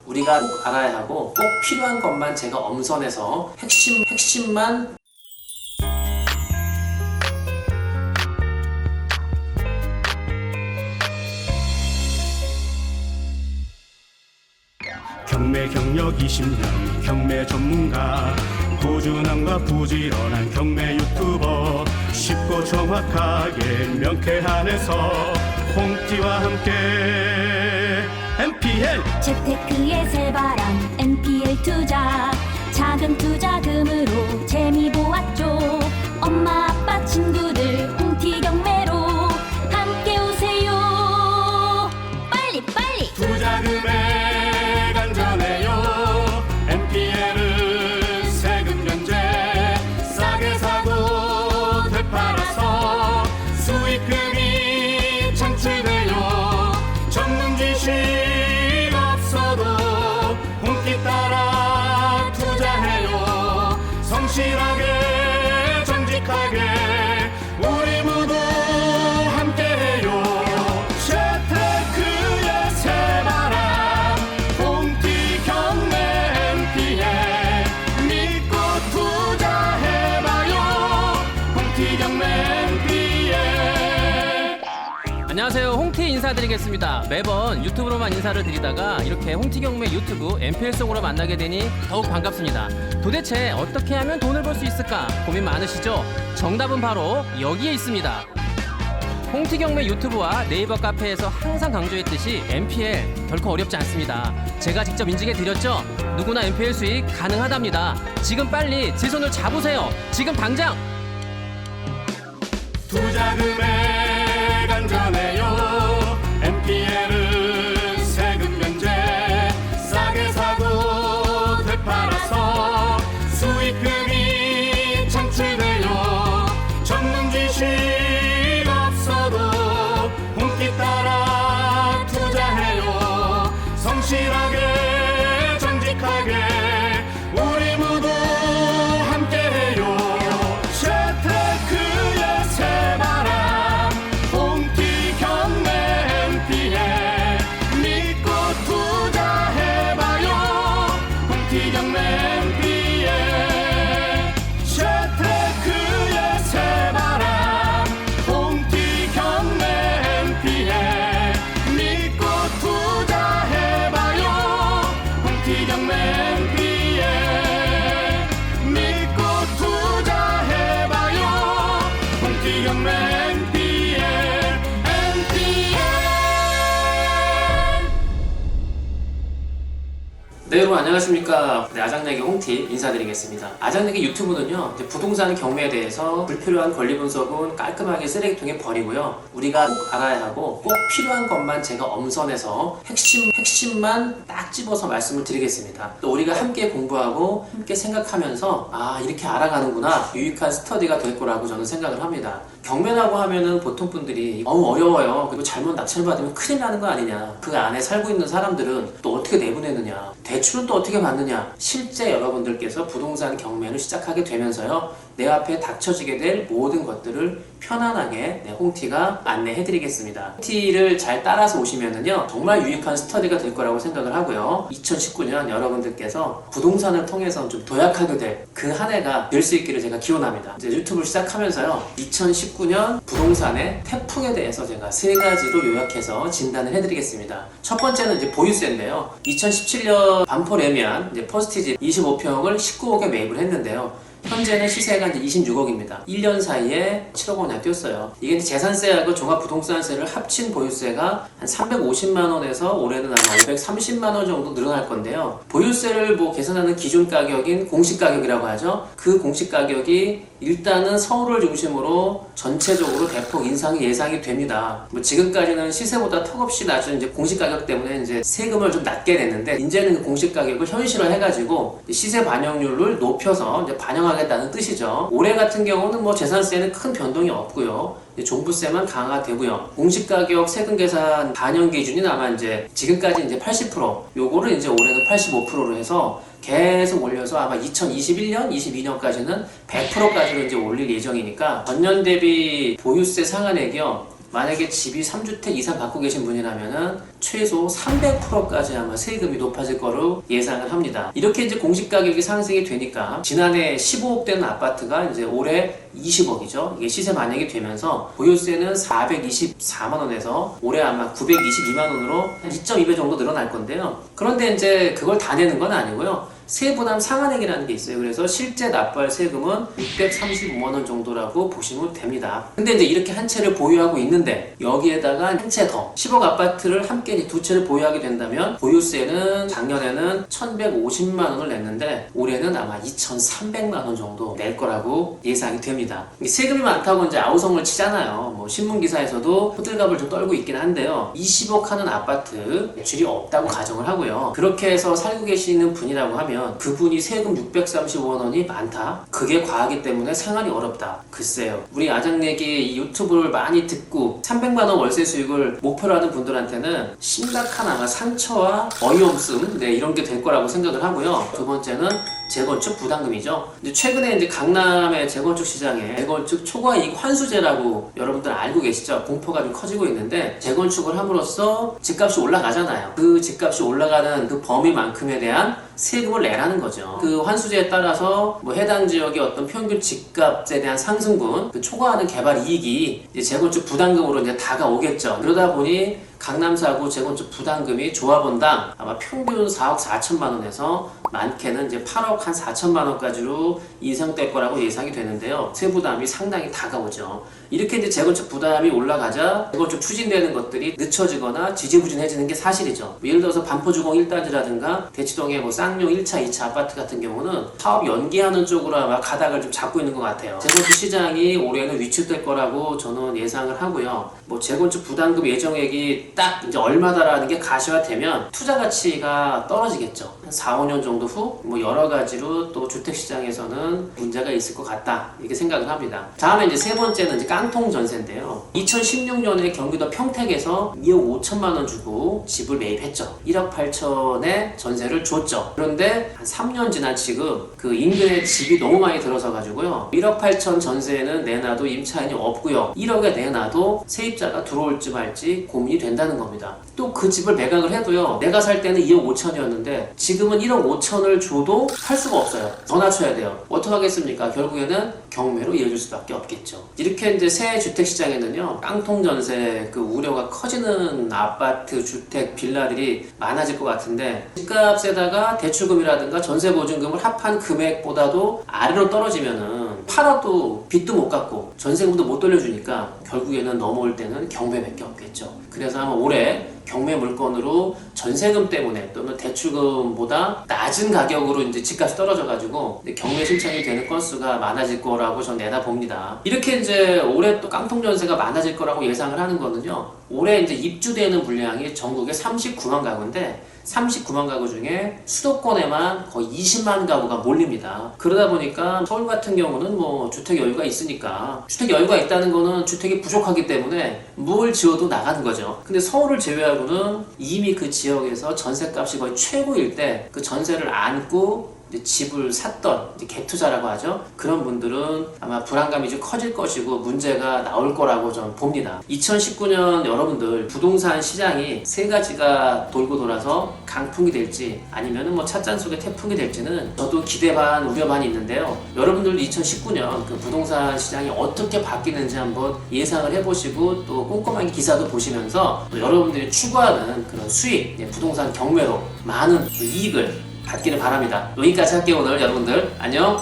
우리가 꼭 알아야 하고 꼭 필요한 것만 제가 엄선해서 핵심만 경매 경력 20년 경매 전문가, 꾸준함과 부지런한 경매 유튜버, 쉽고 정확하게 명쾌한에서 홍티와 함께 MPL 재테크의 새바람 NPL 투자, 작은 투자금으로 재미 보았죠. 엄마 아빠 친구들 홍티 경매로 함께 오세요. 빨리 빨리 투자금액 안전해요. MPL은 세금 면제, 싸게 사고 되팔아서 수익금이 창출돼요. 전문 지식 없어도 홍기 따라 투자해요. 성실하게 정직하게 우리 모두 함께해요. 재테크의 새바람 홍티 경매 MPL 믿고 투자해봐요. 홍티 경매 MPL. 안녕하세요, 홍티 인사드리겠습니다. 매번 유튜브로만 인사를 드리다가 이렇게 홍티 경매 유튜브 MPL송으로 만나게 되니 더욱 반갑습니다. 도대체 어떻게 하면 돈을 벌 수 있을까 고민 많으시죠? 정답은 바로 여기에 있습니다. 홍티 경매 유튜브와 네이버 카페에서 항상 강조했듯이 MPL 결코 어렵지 않습니다. 제가 직접 인증해 드렸죠? 누구나 MPL 수익 가능하답니다. 지금 빨리 제 손을 잡으세요. 지금 당장! 투자금액 안전해요. MPL은 세금 면제, 싸게 사고 되팔아서 수익금이 창출돼요. 전문 지식 없어도 홍기 따라 투자해요. 성실하게 정직하게 우리 모두 함께해요. 재테크의 새바람 홍티 경매 MPL 믿고 투자해봐요. 홍티 경매 MPL 재테크의 새바람 홍티 경매 MPL 믿고 투자해봐요. 홍티 경매 MPL 믿고 투자해봐요. 홍티 경매 MPL 네, 여러분 안녕하십니까. 네, 아장내기 홍티 인사드리겠습니다. 아장내기 유튜브는요, 이제 부동산 경매에 대해서 불필요한 권리 분석은 깔끔하게 쓰레기통에 버리고요. 우리가 꼭 알아야 하고 꼭 필요한 것만 제가 엄선해서 핵심만 딱 집어서 말씀을 드리겠습니다. 또 우리가 함께 공부하고 함께 생각하면서 아, 이렇게 알아가는구나, 유익한 스터디가 될 거라고 저는 생각을 합니다. 경매라고 하면은 보통 분들이 너무 어려워요. 그리고 잘못 낙찰 받으면 큰일 나는 거 아니냐, 그 안에 살고 있는 사람들은 또 어떻게 내보내느냐, 대출은 또 어떻게 받느냐. 실제 여러분들께서 부동산 경매를 시작하게 되면서요, 내 앞에 닥쳐지게 될 모든 것들을 편안하게 홍티가 안내해드리겠습니다. 홍티를 잘 따라서 오시면은요, 정말 유익한 스터디가 될 거라고 생각을 하고요. 2019년 여러분들께서 부동산을 통해서 좀 도약하게 될 그 한 해가 될 수 있기를 제가 기원합니다. 이제 유튜브를 시작하면서요, 2019년 부동산의 태풍에 대해서 제가 세 가지로 요약해서 진단을 해드리겠습니다. 첫 번째는 이제 보유세인데요. 2017년 반포 레미안 이제 퍼스티지 25평을 19억에 매입을 했는데요. 현재는 시세가 이제 26억입니다. 1년 사이에 7억 원이나 뛰었어요. 이게 재산세하고 종합부동산세를 합친 보유세가 한 350만 원에서 올해는 아마 530만 원 정도 늘어날 건데요. 보유세를 계산하는 기준 가격인 공시 가격이라고 하죠. 그 공시 가격이 일단은 서울을 중심으로 전체적으로 대폭 인상이 예상이 됩니다. 지금까지는 시세보다 턱없이 낮은 이제 공시 가격 때문에 이제 세금을 좀 낮게 냈는데, 이제는 그 공시 가격을 현실화해가지고 시세 반영률을 높여서 이제 반영하겠다는 뜻이죠. 올해 같은 경우는 재산세는 큰 변동이 없고요. 종부세만 강화되고요. 공시가격 세금 계산 반영 기준이 아마 이제 지금까지 이제 80%, 요거를 이제 올해는 85%로 해서 계속 올려서 아마 2021년, 22년까지는 100%까지로 이제 올릴 예정이니까 전년 대비 보유세 상한액이요, 만약에 집이 3주택 이상 갖고 계신 분이라면은 최소 300%까지 아마 세금이 높아질 거로 예상을 합니다. 이렇게 이제 공시 가격이 상승이 되니까 지난해 15억 되는 아파트가 이제 올해 20억이죠. 이게 시세 반영이 되면서 보유세는 424만 원에서 올해 아마 922만 원으로 한 2.2배 정도 늘어날 건데요. 그런데 이제 그걸 다 내는 건 아니고요. 세부담 상한액이라는 게 있어요. 그래서 실제 납부할 세금은 635만 원 정도라고 보시면 됩니다. 근데 이제 이렇게 한 채를 보유하고 있는데 여기에다가 한 채 더 10억 아파트를 함께 두 채를 보유하게 된다면 보유세는 작년에는 1,150만 원을 냈는데 올해는 아마 2,300만 원 정도 낼 거라고 예상이 됩니다. 세금이 많다고 이제 아우성을 치잖아요. 뭐 신문 기사에서도 호들갑을 좀 떨고 있긴 한데요. 20억 하는 아파트 매출이 없다고 가정을 하고요. 그렇게 해서 살고 계시는 분이라고 하면 그분이 세금 635만 원이 많다? 그게 과하기 때문에 생활이 어렵다. 글쎄요. 우리 아장내기 이 유튜브를 많이 듣고 300만 원 월세 수익을 목표로 하는 분들한테는 심각한 아마 상처와 어이없음 이런 게 될 거라고 생각을 하고요. 두 번째는 재건축 부담금이죠. 이제 최근에 이제 강남의 재건축 시장에 재건축 초과이익 환수제라고 여러분들 알고 계시죠? 공포가 좀 커지고 있는데 재건축을 함으로써 집값이 올라가잖아요. 그 집값이 올라가는 그 범위만큼에 대한 세금을 내라는 거죠. 그 환수제에 따라서 뭐 해당 지역의 어떤 평균 집값에 대한 상승분, 그 초과하는 개발 이익이 이제 재건축 부담금으로 이제 다가오겠죠. 그러다 보니 강남 4구 재건축 부담금이 조합원당 아마 평균 4억 4천만 원에서 많게는 이제 8억 한 4천만 원까지로 인상될 거라고 예상이 되는데요. 세부담이 상당히 다가오죠. 이렇게 이제 재건축 부담이 올라가자 재건축 추진되는 것들이 늦춰지거나 지지부진해지는 게 사실이죠. 예를 들어서 반포주공 1단지라든가 대치동의 뭐 쌍용 1차, 2차 아파트 같은 경우는 사업 연기하는 쪽으로 아마 가닥을 좀 잡고 있는 것 같아요. 재건축 시장이 올해는 위축될 거라고 저는 예상을 하고요. 뭐 재건축 부담금 예정액이 딱 이제 얼마다라는 게 가시화되면 투자 가치가 떨어지겠죠. 한 4, 5년 정도 후 뭐 여러 가지로 또 주택 시장에서는 문제가 있을 것 같다 이렇게 생각을 합니다. 다음에 이제 세 번째는 이제 깡통 전세인데요. 2016년에 경기도 평택에서 2억 5천만 원 주고 집을 매입했죠. 1억 8천에 전세를 줬죠. 그런데 한 3년 지난 지금 그 인근에 집이 너무 많이 들어서 가지고요. 1억 8천 전세는 내놔도 임차인이 없고요. 1억에 내놔도 세입자가 들어올지 말지 고민이 된다는 겁니다. 또 그 집을 매각을 해도요. 내가 살 때는 2억 5천이었는데 지금은 1억 5천을 줘도 할 수가 없어요. 더 낮춰야 돼요. 어떻게 하겠습니까? 결국에는 경매로 이어질 수밖에 없겠죠. 이렇게 이제 새 주택 시장에는요. 깡통 전세 그 우려가 커지는 아파트, 주택, 빌라들이 많아질 것 같은데 집값에다가 대출금이라든가 전세 보증금을 합한 금액보다도 아래로 떨어지면은 팔아도 빚도 못 갚고 전세금도 못 돌려주니까 결국에는 넘어올 때는 경매밖에 없겠죠. 그래서 아마 올해 경매 물건으로 전세금 때문에 또는 대출금보다 낮은 가격으로 이제 집값이 떨어져가지고 경매 신청이 되는 건수가 많아질 거라고 전 내다봅니다. 이렇게 이제 올해 또 깡통 전세가 많아질 거라고 예상을 하는 거는요. 올해 이제 입주되는 물량이 전국에 39만 가구인데 39만 가구 중에 수도권에만 거의 20만 가구가 몰립니다. 그러다 보니까 서울 같은 경우는 뭐 주택 여유가 있으니까 주택 여유가 있다는 거는 주택이 부족하기 때문에 뭘 지어도 나가는 거죠. 근데 서울을 제외하고는 이미 그 지역에서 전세값이 거의 최고일 때 그 전세를 안고 집을 샀던 갭투자라고 하죠. 그런 분들은 아마 불안감이 좀 커질 것이고 문제가 나올 거라고 저는 봅니다. 2019년 여러분들 부동산 시장이 세 가지가 돌고 돌아서 강풍이 될지 아니면 뭐 찻잔 속의 태풍이 될지는 저도 기대 반 우려 반이 있는데요. 여러분들도 2019년 그 부동산 시장이 어떻게 바뀌는지 한번 예상을 해보시고 또 꼼꼼하게 기사도 보시면서 또 여러분들이 추구하는 그런 수익, 부동산 경매로 많은 이익을 받기를 바랍니다. 여기까지 할게요. 오늘 여러분들 안녕.